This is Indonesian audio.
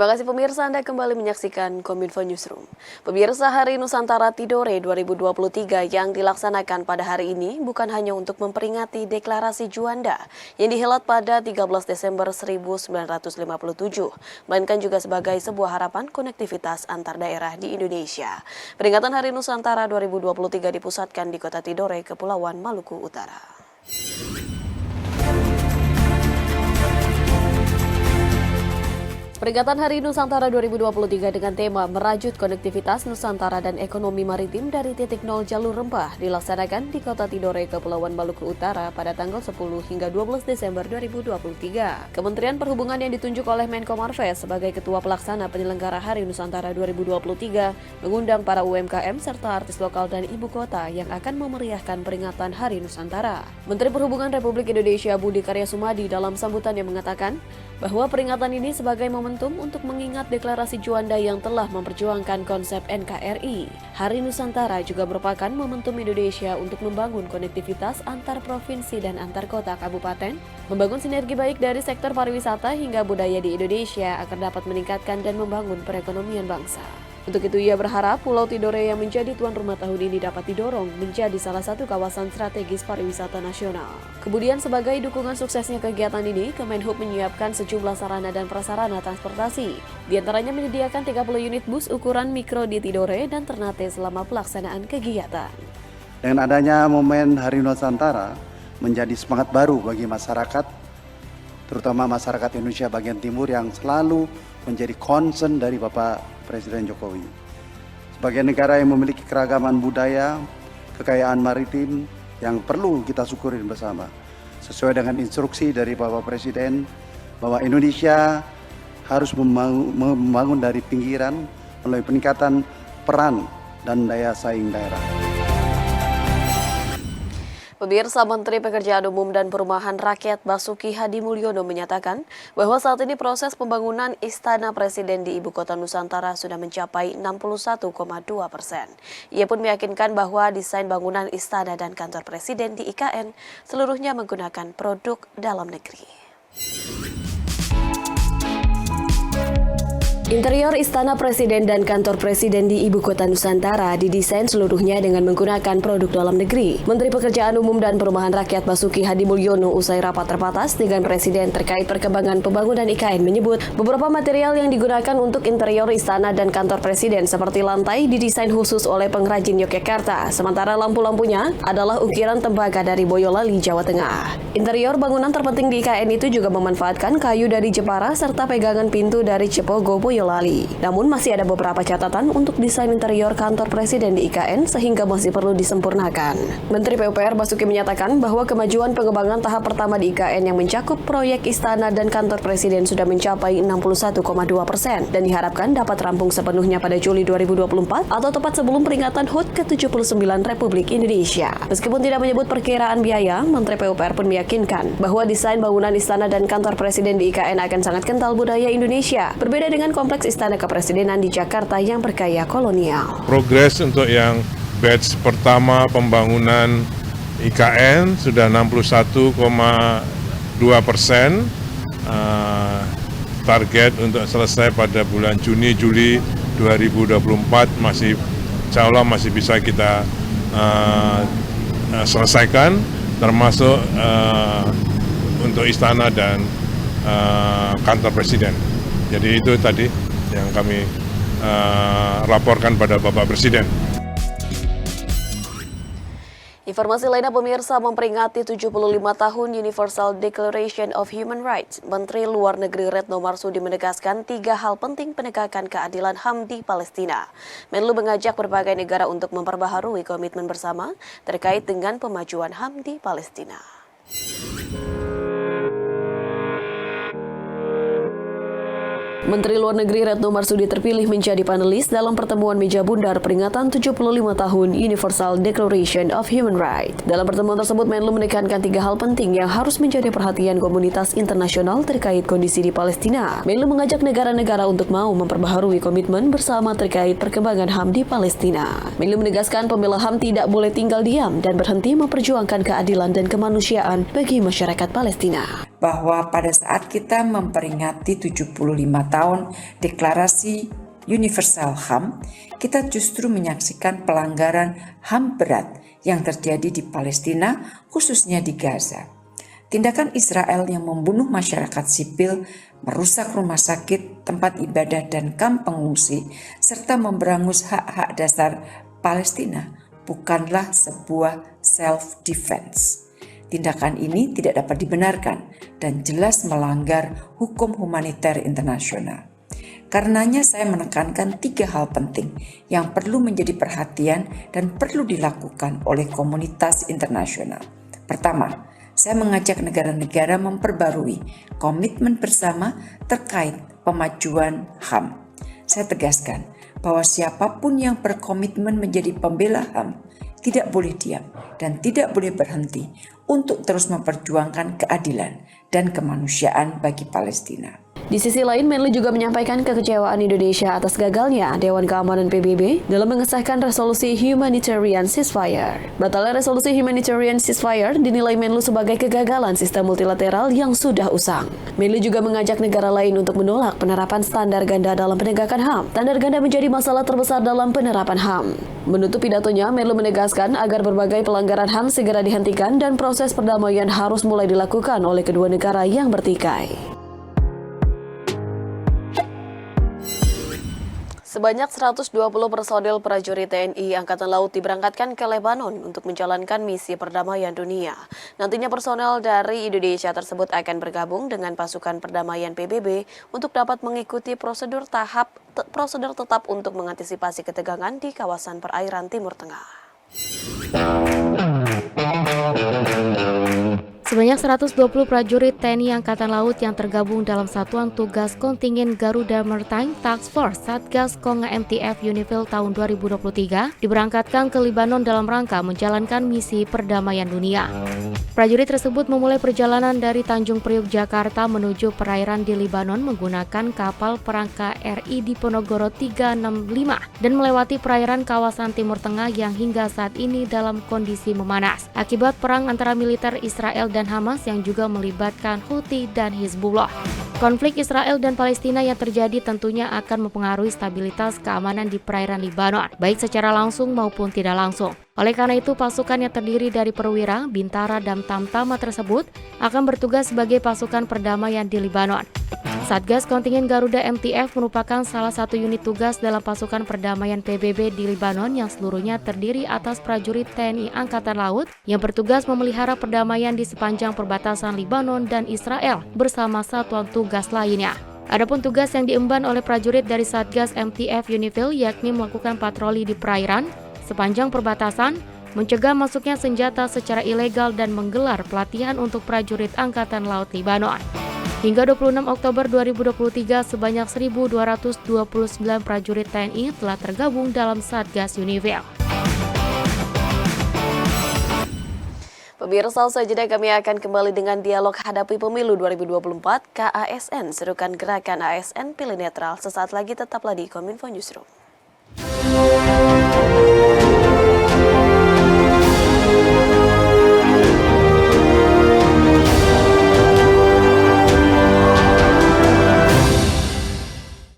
Terima kasih pemirsa, Anda kembali menyaksikan Kominfo Newsroom. Pemirsa, Hari Nusantara Tidore 2023 yang dilaksanakan pada hari ini bukan hanya untuk memperingati Deklarasi Juanda yang dihelat pada 13 Desember 1957, melainkan juga sebagai sebuah harapan konektivitas antar daerah di Indonesia. Peringatan Hari Nusantara 2023 dipusatkan di Kota Tidore, Kepulauan Maluku Utara. Peringatan Hari Nusantara 2023 dengan tema Merajut Konektivitas Nusantara dan Ekonomi Maritim dari Titik Nol Jalur Rempah dilaksanakan di Kota Tidore, Kepulauan Maluku Utara pada tanggal 10 hingga 12 Desember 2023. Kementerian Perhubungan yang ditunjuk oleh Menko Marves sebagai Ketua Pelaksana Penyelenggara Hari Nusantara 2023 mengundang para UMKM serta artis lokal dan ibu kota yang akan memeriahkan peringatan Hari Nusantara. Menteri Perhubungan Republik Indonesia Budi Karya Sumadi dalam sambutannya mengatakan bahwa peringatan ini sebagai momentum untuk mengingat deklarasi Juanda yang telah memperjuangkan konsep NKRI. Hari Nusantara juga merupakan momentum Indonesia untuk membangun konektivitas antar provinsi dan antar kota kabupaten, membangun sinergi baik dari sektor pariwisata hingga budaya di Indonesia agar dapat meningkatkan dan membangun perekonomian bangsa. Untuk itu ia berharap Pulau Tidore yang menjadi tuan rumah tahun ini dapat didorong menjadi salah satu kawasan strategis pariwisata nasional. Kemudian sebagai dukungan suksesnya kegiatan ini, Kemenhub menyiapkan sejumlah sarana dan prasarana transportasi. Di antaranya menyediakan 30 unit bus ukuran mikro di Tidore dan Ternate selama pelaksanaan kegiatan. Dengan adanya momen Hari Nusantara menjadi semangat baru bagi masyarakat, terutama masyarakat Indonesia bagian timur yang selalu menjadi concern dari Bapak Presiden Jokowi. Sebagai negara yang memiliki keragaman budaya, kekayaan maritim yang perlu kita syukuri bersama. Sesuai dengan instruksi dari Bapak Presiden bahwa Indonesia harus membangun dari pinggiran melalui peningkatan peran dan daya saing daerah. Pemirsa, Menteri Pekerjaan Umum dan Perumahan Rakyat Basuki Hadimulyono menyatakan bahwa saat ini proses pembangunan Istana Presiden di Ibu Kota Nusantara sudah mencapai 61,2%. Ia pun meyakinkan bahwa desain bangunan istana dan kantor presiden di IKN seluruhnya menggunakan produk dalam negeri. Interior Istana Presiden dan Kantor Presiden di Ibu Kota Nusantara didesain seluruhnya dengan menggunakan produk dalam negeri. Menteri Pekerjaan Umum dan Perumahan Rakyat Basuki Hadimulyono usai rapat terbatas dengan Presiden terkait perkembangan pembangunan IKN menyebut beberapa material yang digunakan untuk interior Istana dan Kantor Presiden seperti lantai didesain khusus oleh pengrajin Yogyakarta, sementara lampu-lampunya adalah ukiran tembaga dari Boyolali, Jawa Tengah. Interior bangunan terpenting di IKN itu juga memanfaatkan kayu dari Jepara serta pegangan pintu dari Cepogo, Boyolali. Namun masih ada beberapa catatan untuk desain interior kantor presiden di IKN sehingga masih perlu disempurnakan. Menteri PUPR Basuki menyatakan bahwa kemajuan pengembangan tahap pertama di IKN yang mencakup proyek istana dan kantor presiden sudah mencapai 61,2% dan diharapkan dapat rampung sepenuhnya pada Juli 2024 atau tepat sebelum peringatan HUT ke-79 Republik Indonesia. Meskipun tidak menyebut perkiraan biaya, Menteri PUPR pun meyakinkan bahwa desain bangunan istana dan kantor presiden di IKN akan sangat kental budaya Indonesia, berbeda dengan Kompleks Istana Kepresidenan di Jakarta yang bergaya kolonial. Progres untuk yang batch pertama pembangunan IKN sudah 61,2%. Target untuk selesai pada bulan Juni-Juli 2024 masih insya Allah masih bisa kita selesaikan, termasuk untuk istana dan kantor presiden. Jadi itu tadi yang kami laporkan pada Bapak Presiden. Informasi lainnya pemirsa, memperingati 75 tahun Universal Declaration of Human Rights, Menteri Luar Negeri Retno Marsudi menegaskan 3 hal penting penegakan keadilan HAM di Palestina. Menlu mengajak berbagai negara untuk memperbaharui komitmen bersama terkait dengan pemajuan HAM di Palestina. Menteri Luar Negeri Retno Marsudi terpilih menjadi panelis dalam pertemuan meja bundar peringatan 75 tahun Universal Declaration of Human Rights. Dalam pertemuan tersebut, Menlu menekankan 3 hal penting yang harus menjadi perhatian komunitas internasional terkait kondisi di Palestina. Menlu mengajak negara-negara untuk mau memperbaharui komitmen bersama terkait perkembangan HAM di Palestina. Menlu menegaskan pembela HAM tidak boleh tinggal diam dan berhenti memperjuangkan keadilan dan kemanusiaan bagi masyarakat Palestina. bahwa pada saat kita memperingati 75 tahun Deklarasi Universal HAM, kita justru menyaksikan pelanggaran HAM berat yang terjadi di Palestina, khususnya di Gaza. Tindakan Israel yang membunuh masyarakat sipil, merusak rumah sakit, tempat ibadah, dan kamp pengungsi, serta memberangus hak-hak dasar Palestina bukanlah sebuah self-defense. Tindakan ini tidak dapat dibenarkan dan jelas melanggar hukum humaniter internasional. Karenanya saya menekankan 3 hal penting yang perlu menjadi perhatian dan perlu dilakukan oleh komunitas internasional. Pertama, saya mengajak negara-negara memperbarui komitmen bersama terkait pemajuan HAM. Saya tegaskan bahwa siapapun yang berkomitmen menjadi pembela HAM tidak boleh diam dan tidak boleh berhenti untuk terus memperjuangkan keadilan dan kemanusiaan bagi Palestina. Di sisi lain, Menlu juga menyampaikan kekecewaan Indonesia atas gagalnya Dewan Keamanan PBB dalam mengesahkan resolusi Humanitarian Ceasefire. Batalnya resolusi Humanitarian Ceasefire dinilai Menlu sebagai kegagalan sistem multilateral yang sudah usang. Menlu juga mengajak negara lain untuk menolak penerapan standar ganda dalam penegakan HAM. Standar ganda menjadi masalah terbesar dalam penerapan HAM. Menutup pidatonya, Menlu menegaskan agar berbagai pelanggaran HAM segera dihentikan dan proses perdamaian harus mulai dilakukan oleh kedua negara yang bertikai. Sebanyak 120 personil prajurit TNI Angkatan Laut diberangkatkan ke Lebanon untuk menjalankan misi perdamaian dunia. Nantinya personel dari Indonesia tersebut akan bergabung dengan pasukan perdamaian PBB untuk dapat mengikuti prosedur tetap untuk mengantisipasi ketegangan di kawasan perairan Timur Tengah. Sebanyak 120 prajurit TNI Angkatan Laut yang tergabung dalam Satuan Tugas Kontingen Garuda Maritime Task Force Satgas Konga MTF Unifil tahun 2023 diberangkatkan ke Lebanon dalam rangka menjalankan misi perdamaian dunia. Prajurit tersebut memulai perjalanan dari Tanjung Priuk, Jakarta menuju perairan di Lebanon menggunakan kapal perang KRI Diponegoro 365 dan melewati perairan kawasan Timur Tengah yang hingga saat ini dalam kondisi memanas akibat perang antara militer Israel dan Hamas yang juga melibatkan Houthi dan Hizbullah. Konflik Israel dan Palestina yang terjadi tentunya akan mempengaruhi stabilitas keamanan di perairan Lebanon, baik secara langsung maupun tidak langsung. Oleh karena itu, pasukan yang terdiri dari perwira, bintara, dan tamtama tersebut akan bertugas sebagai pasukan perdamaian di Lebanon. Satgas Kontingen Garuda MTF merupakan salah satu unit tugas dalam pasukan perdamaian PBB di Lebanon yang seluruhnya terdiri atas prajurit TNI Angkatan Laut yang bertugas memelihara perdamaian di sepanjang perbatasan Lebanon dan Israel bersama satuan tugas lainnya. Adapun tugas yang diemban oleh prajurit dari Satgas MTF Unifil yakni melakukan patroli di perairan sepanjang perbatasan, mencegah masuknya senjata secara ilegal dan menggelar pelatihan untuk prajurit Angkatan Laut Lebanon. Hingga 26 Oktober 2023, sebanyak 1.229 prajurit TNI telah tergabung dalam Satgas Unifil. Pemirsa, usai jeda kami akan kembali dengan dialog hadapi pemilu 2024 KASN, serukan gerakan ASN Pilih Netral. Sesaat lagi tetaplah di Kominfo Newsroom.